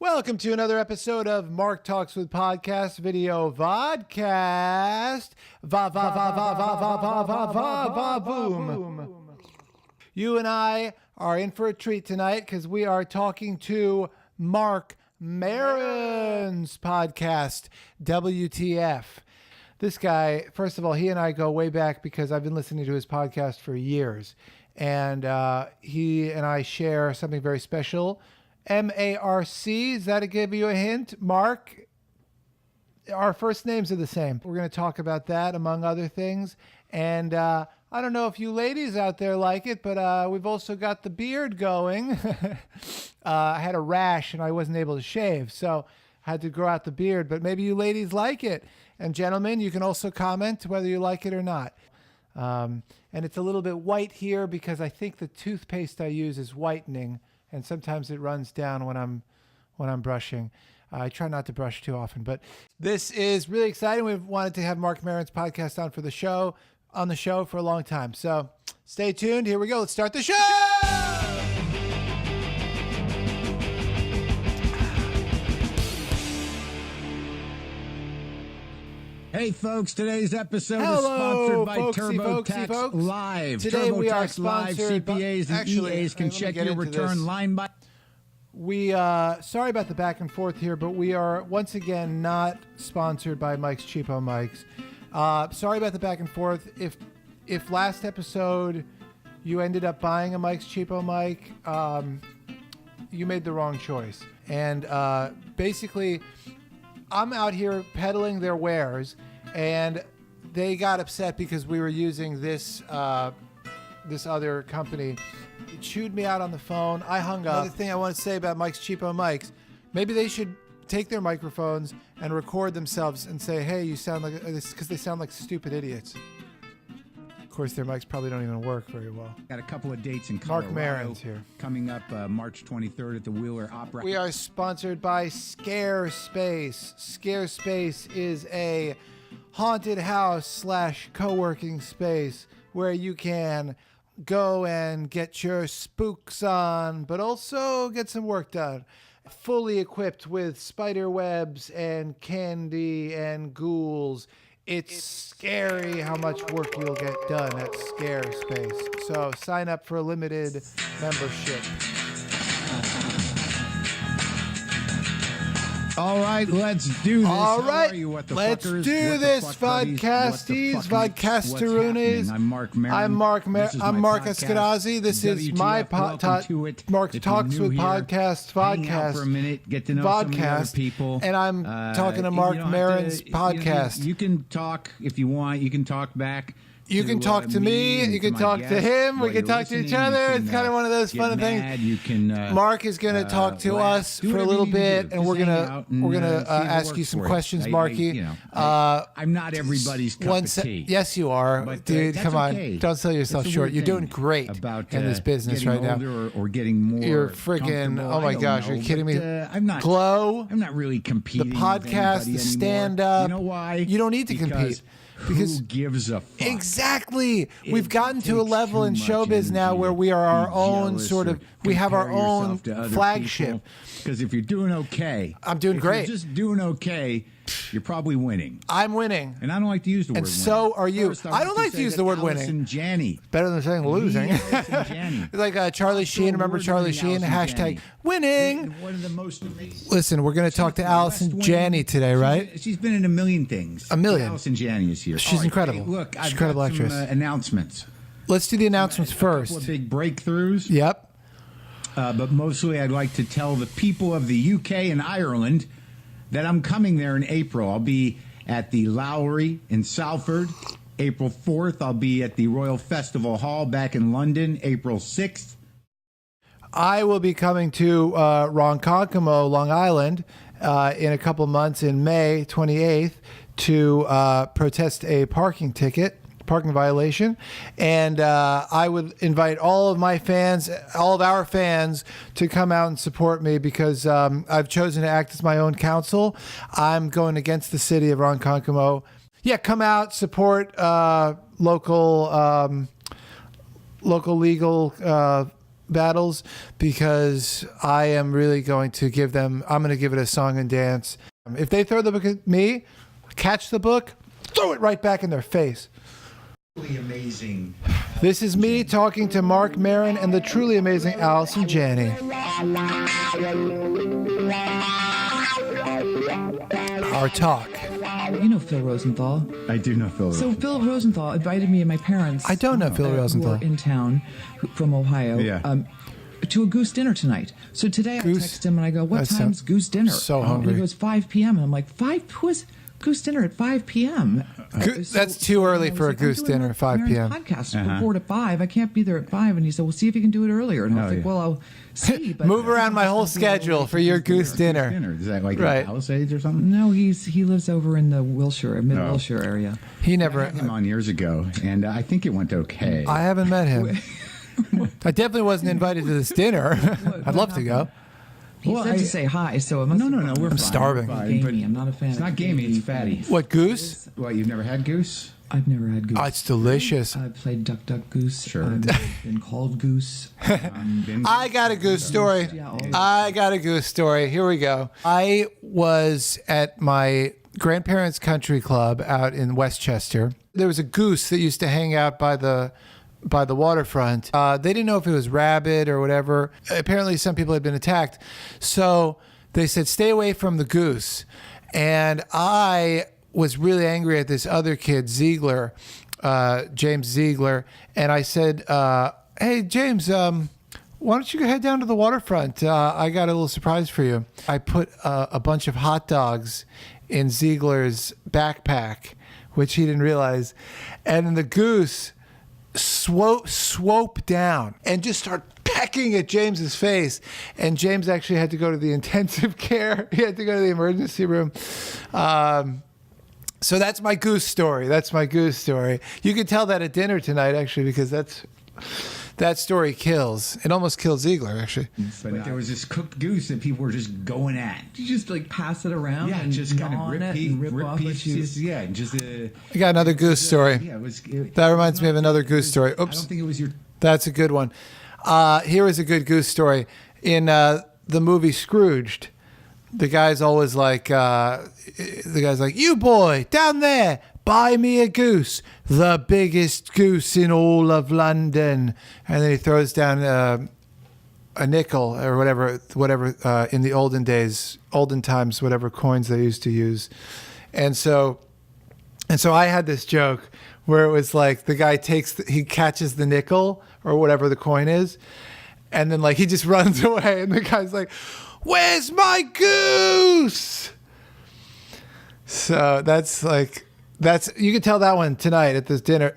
Welcome to another episode of Mark Talks with Podcast Video Vodcast. Boom. You and I are in for a treat tonight because we are talking to Marc Maron's podcast, WTF. This guy, first of all, he and I go way back because I've been listening to his podcast for years. And he and I share something very special. M-A-R-C, does that give you a hint? Mark, our first names are the same. We're going to talk about that, among other things. And I don't know if you ladies out there like it, but we've also got the beard going. I had a rash and I wasn't able to shave, so I had to grow out the beard. But maybe you ladies like it. And gentlemen, you can also comment whether you like it or not. And it's a little bit white here because I think the toothpaste I use is whitening. And sometimes it runs down when I'm brushing. I try not to brush too often, but this is really exciting. We've wanted to have Marc Maron's podcast on the show for a long time. So stay tuned. Here we go. Let's start the show. Hey folks, today's episode is sponsored by TurboTax Live. Today we are TurboTax Live. sponsored CPAs and EAs can check your return line by... Sorry about the back and forth here, but we are once again not sponsored by Mike's Cheapo Mics. Sorry about the back and forth. If last episode you ended up buying a Mike's Cheapo Mic, you made the wrong choice. And basically, I'm out here peddling their wares, and they got upset because we were using this other company. It chewed me out on the phone. I hung up. Another thing I want to say about Mike's Cheapo Mics, maybe they should take their microphones and record themselves and say, hey, you sound like this, because they sound like stupid idiots. Of course, their mics probably don't even work very well. Got a couple of dates in Colorado. Marc Maron's here. Coming up March 23rd at the Wheeler Opera. We are sponsored by Scarespace. Scarespace is a haunted house / co-working space where you can go and get your spooks on, but also get some work done. Fully equipped with spider webs and candy and ghouls. It's scary how much work you'll get done at Scarespace. So sign up for a limited membership. All right, let's do this. All right, let's do this, Vodcasties, Vodcasteroonies. I'm Marc Maron. I'm Mark Eskenazi. This is my Mark Talks with Podcast Vodcast. For a minute, get to know some of the other people. And I'm talking to Marc Maron's podcast. You can talk if you want. You can talk back. You can talk to me. You can talk to him. We can talk to each other. It's kind of one of those fun things. You can. Mark is going to talk to us for a little bit, and we're gonna ask you some questions, Marky. I'm not everybody's cup of tea. Yes, you are, but, dude. Come on, okay. Don't sell yourself short. You're doing great about in this business right now. Or getting more. You're freaking. Oh my gosh, are you kidding me? I'm not. Glow. I'm not really competing. The podcast, the stand-up. You know why? You don't need to compete. Because who gives a fuck? Exactly. We've gotten to a level in showbiz now where we are our own sort of, we have our own flagship. Because if you're doing okay. I'm doing great. If you're just doing okay, you're probably winning. I'm winning. And I don't like to use the word winning. And so are you. First, I don't like to use the word winning. Allison Janney. Better than saying losing. It's like Charlie Sheen. Remember Charlie Sheen? Hashtag winning. One of the most amazing. Listen, we're going to talk to Allison Janney today, right? She's been in a million things. A million. Allison Janney is here. She's incredible. Hey, look, she's incredible actress. Announcements. Let's do the announcements first. A couple of big breakthroughs. Yep. But mostly I'd like to tell the people of the UK and Ireland that I'm coming there in April. I'll be at the Lowry in Salford. April 4th, I'll be at the Royal Festival Hall back in London. April 6th. I will be coming to Ronkonkoma, Long Island, in a couple months in May 28th to protest a parking violation. And I would invite all of my fans, all of our fans, to come out and support me because I've chosen to act as my own counsel. I'm going against the city of Ronkonkoma. Yeah, come out, support local legal battles because I am really going to give them, I'm going to give it a song and dance. If they throw the book at me, catch the book, throw it right back in their face. Amazing. This is me talking to Marc Maron and the truly amazing Allison Janney. Our talk. You know Phil Rosenthal. I do know Phil. So Phil Rosenthal invited me and my parents. I don't know Phil Rosenthal. Who are in town from Ohio. Yeah. To a goose dinner tonight. So today Goose? I text him and I go, "What That's time's goose dinner?" so And hungry. he goes, 5 p.m. And I'm like, Who is goose dinner at 5 p.m.? That's too early for a goose dinner, 5 p.m. Podcast from 4 to 5. I can't be there at 5. And he said, "Well, see if you can do it earlier." And I was like, "Well, I'll see." But Move around my whole schedule for your goose dinner. Is that like Right. in Palisades or something? No, he lives over in the mid Wilshire area. He I never. had him on years ago, and I think it went okay. I haven't met him. I definitely wasn't invited to this dinner. I'd love to go. He said to say hi, so it must. No, we're fine. starving. We're fine, Gamey. I'm not a fan. It's of not gamey, it's gamey fatty. What, goose? What, you've never had goose? I've never had goose. Oh, it's delicious. I've played duck, duck, goose. Sure. I've been called goose. I got a goose story. I got a goose story. Here we go. I was at my grandparents' country club out in Westchester. There was a goose that used to hang out by the waterfront. They didn't know if it was rabid or whatever. Apparently, some people had been attacked. So they said, stay away from the goose. And I was really angry at this other kid, Ziegler, James Ziegler. And I said, hey, James, why don't you go head down to the waterfront? I got a little surprise for you. I put a bunch of hot dogs in Ziegler's backpack, which he didn't realize. And then the goose swope down and just start pecking at James's face. And James actually had to go to the intensive care. He had to go to the emergency room. So that's my goose story. That's my goose story. You could tell that at dinner tonight, actually, because that story kills. It almost killed Ziegler, actually. But there was this cooked goose that people were just going at. You just like pass it around. Yeah, and just kind of gnaw on rip, it and rip off pieces. Yeah, just I got another goose story. yeah. That reminds me of another goose story. I don't Oops. think it was your. That's a good one. Here is a good goose story. In the movie Scrooged, the guy's always like, you boy, down there, buy me a goose, the biggest goose in all of London. And then he throws down a nickel or whatever in the olden times, whatever coins they used to use. And so I had this joke where it was like the guy he catches the nickel or whatever the coin is, and then like he just runs away, and the guy's like, "Where's my goose?" So that's you could tell that one tonight at this dinner.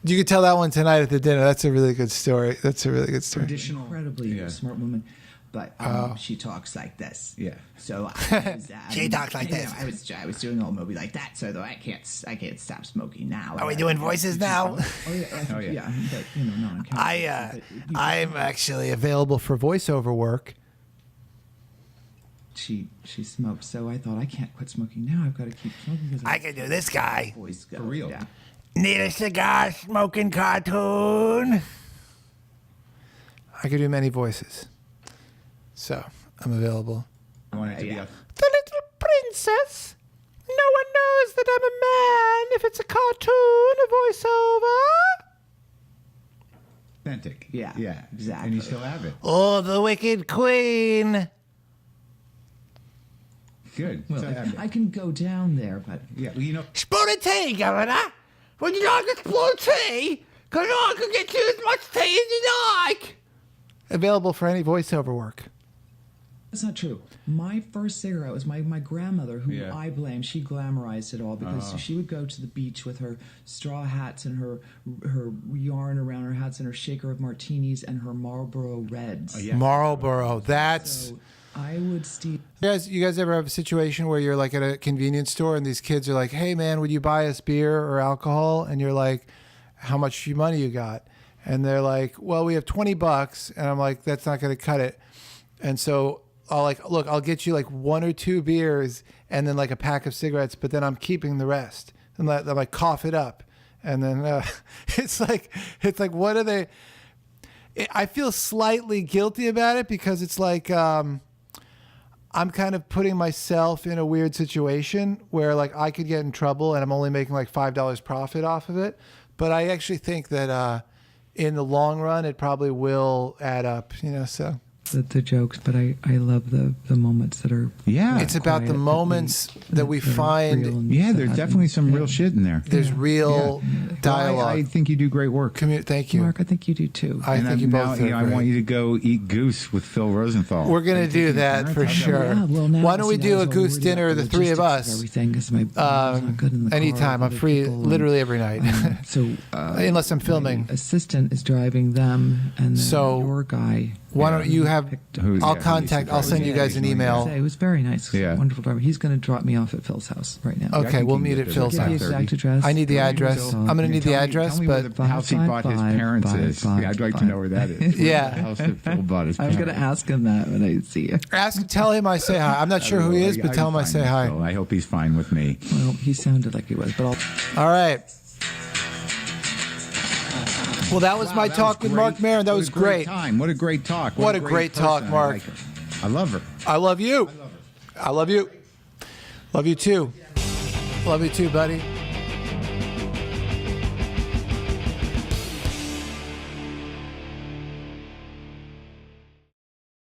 You could tell that one tonight at the dinner. That's a really good story. Traditional. Incredibly smart woman, but she talks like this. Yeah. So I was, She talks like this. I was doing a little movie like that, so though I can't stop smoking now. Are we doing voices now? Oh yeah, yeah. But no on camera. I'm actually available for voiceover work. She smokes, so I thought I can't quit smoking now. I've got to keep smoking because I can do this guy. voice go. For real. Yeah. Need a cigar smoking cartoon. I could do many voices. So I'm available. I want it to be Yeah. The little princess. No one knows that I'm a man if it's a cartoon, a voiceover. authentic. Yeah, Yeah. exactly. And you still have it. Oh, the wicked queen. Good. Well, So, I can go down there, but yeah. Well, you know. Spoon of tea, Governor. Would you like a spoon of tea? Because I can get you as much tea as you like. Available for any voiceover work. that's not true. My first cigarette was my grandmother, who Yeah. I blame. She glamorized it all because she would go to the beach with her straw hats and her yarn around her hats and her shaker of martinis and her Marlboro Reds. Oh, yeah. Marlboro. That's... So I would steep. You guys ever have a situation where you're like at a convenience store and these kids are like, hey man, would you buy us beer or alcohol? And you're like, how much money you got? And they're like, well, we have $20. And I'm like, that's not going to cut it. And so I'll get you like 1 or 2 beers and then like a pack of cigarettes, but then I'm keeping the rest. And I'm like, cough it up. And then it's like, what are they? I feel slightly guilty about it because it's like I'm kind of putting myself in a weird situation where like I could get in trouble and I'm only making like $5 profit off of it. But I actually think that in the long run, it probably will add up, so. The jokes, but I love the moments that are. Yeah. It's about the moments that we find. Yeah, there's definitely some real shit in there. There's real dialogue. I think you do great work. Thank you. Mark, I think you do too. I think you both do. I want you to go eat goose with Phil Rosenthal. We're going to do that for sure. Yeah, well, now, why don't we do a goose dinner, the three of us? Everything, 'cause my not good in the car anytime. with I'm other free people, literally every night. Unless I'm filming. My assistant is driving them, and then So, your guy. Why don't you have? I'll send you guys an email. It was very nice. Yeah. Wonderful driver. He's going to drop me off at Phil's house right now. Okay, we'll meet at Phil's Give me house. the exact address. I need the address. I'm going to need the address, tell me but where the house he bought his parents is. I'd like to know where that is. Yeah. The house that Phil bought his I'm parents. going to ask him that when I see you. tell him I say hi. I'm not sure who he is, but tell him I say hi. Phil. I hope he's fine with me. Well, he sounded like he was, but All right. Well, that was my That talk was with Marc Maron. That What was a great great. time. What a great talk. What a great talk, person. Mark. I like her. I love her. I love you. I love you. Love you too. Love you too, buddy.